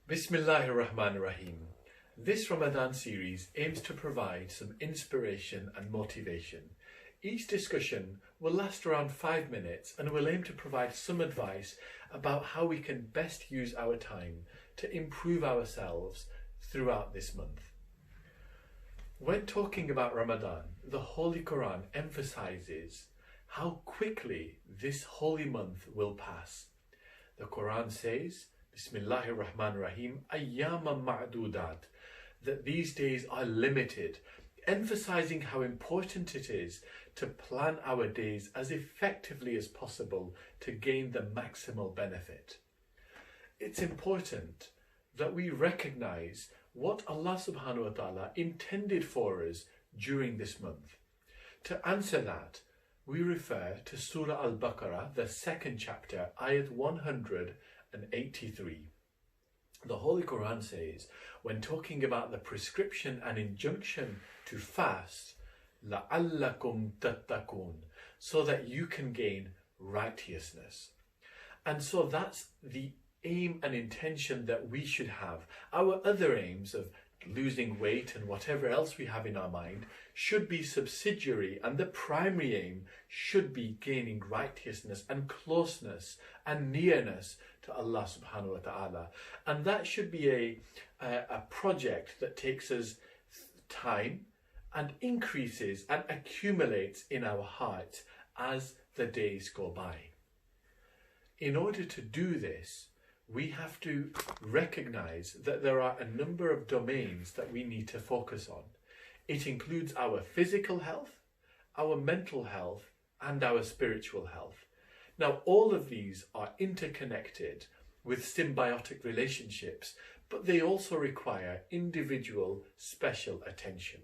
Bismillahir Rahmanir Rahim. This Ramadan series aims to provide some inspiration and motivation. Each discussion will last around 5 minutes and will aim to provide some advice about how we can best use our time to improve ourselves throughout this month. When talking about Ramadan, the Holy Quran emphasizes how quickly this holy month will pass. The Quran says, Bismillahir Rahmanir Rahim, Ayyaman Ma'dudat, that these days are limited, emphasizing how important it is to plan our days as effectively as possible to gain the maximal benefit. It's important that we recognize what Allah subhanahu wa ta'ala intended for us during this month. To answer that, we refer to Surah Al-Baqarah, the 2nd chapter, ayat 183. The Holy Quran says, when talking about the prescription and injunction to fast, لَعَلَّكُمْ تَتَّقُونَ, so that you can gain righteousness. And so that's the aim and intention that we should have. Our other aims of losing weight and whatever else we have in our mind should be subsidiary, and the primary aim should be gaining righteousness and closeness and nearness to Allah subhanahu wa ta'ala. And that should be a project that takes us time and increases and accumulates in our heart as the days go by. In order to do this, we have to recognize that there are a number of domains that we need to focus on. It includes our physical health, our mental health, and our spiritual health. Now, all of these are interconnected with symbiotic relationships, but they also require individual special attention.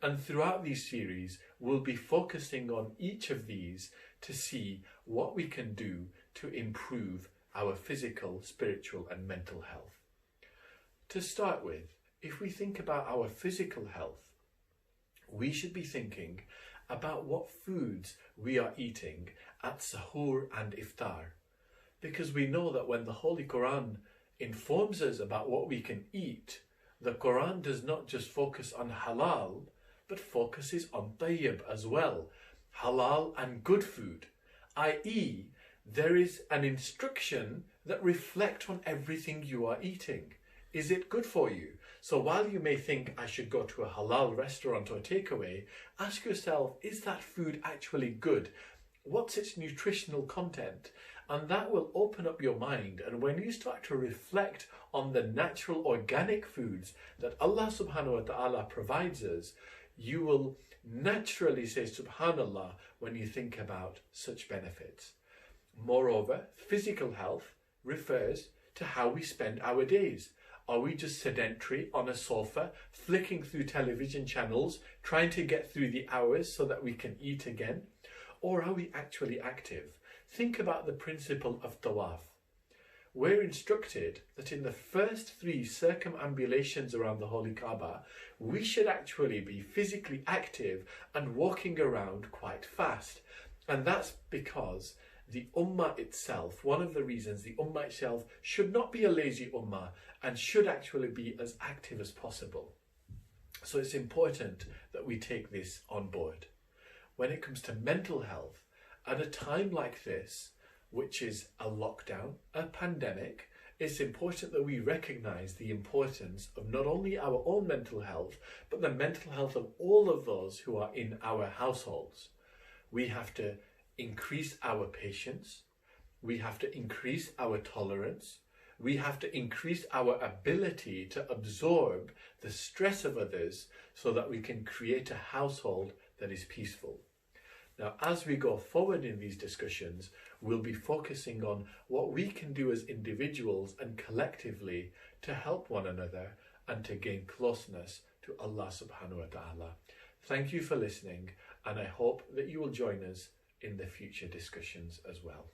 And throughout these series, we'll be focusing on each of these to see what we can do to improve our physical, spiritual, and mental health. To start with, if we think about our physical health, we should be thinking about what foods we are eating at sahur and iftar. Because we know that when the Holy Quran informs us about what we can eat, the Quran does not just focus on halal, but focuses on tayyib as well, halal and good food, i.e., there is an instruction that reflects on everything you are eating. Is it good for you? So while you may think I should go to a halal restaurant or takeaway, ask yourself, is that food actually good? What's its nutritional content? And that will open up your mind. And when you start to reflect on the natural organic foods that Allah subhanahu wa ta'ala provides us, you will naturally say subhanallah when you think about such benefits. Moreover, physical health refers to how we spend our days. Are we just sedentary on a sofa, flicking through television channels, trying to get through the hours so that we can eat again? Or are we actually active? Think about the principle of tawaf. We're instructed that in the first 3 circumambulations around the Holy Kaaba, we should actually be physically active and walking around quite fast. And that's because the ummah itself, one of the reasons the ummah itself should not be a lazy ummah and should actually be as active as possible. So it's important that we take this on board. When it comes to mental health, at a time like this, which is a lockdown, a pandemic, it's important that we recognize the importance of not only our own mental health, but the mental health of all of those who are in our households. We have to increase our patience, we have to increase our tolerance, we have to increase our ability to absorb the stress of others so that we can create a household that is peaceful. Now, as we go forward in these discussions, we'll be focusing on what we can do as individuals and collectively to help one another and to gain closeness to Allah subhanahu wa ta'ala. Thank you for listening, and I hope that you will join us in the future discussions as well.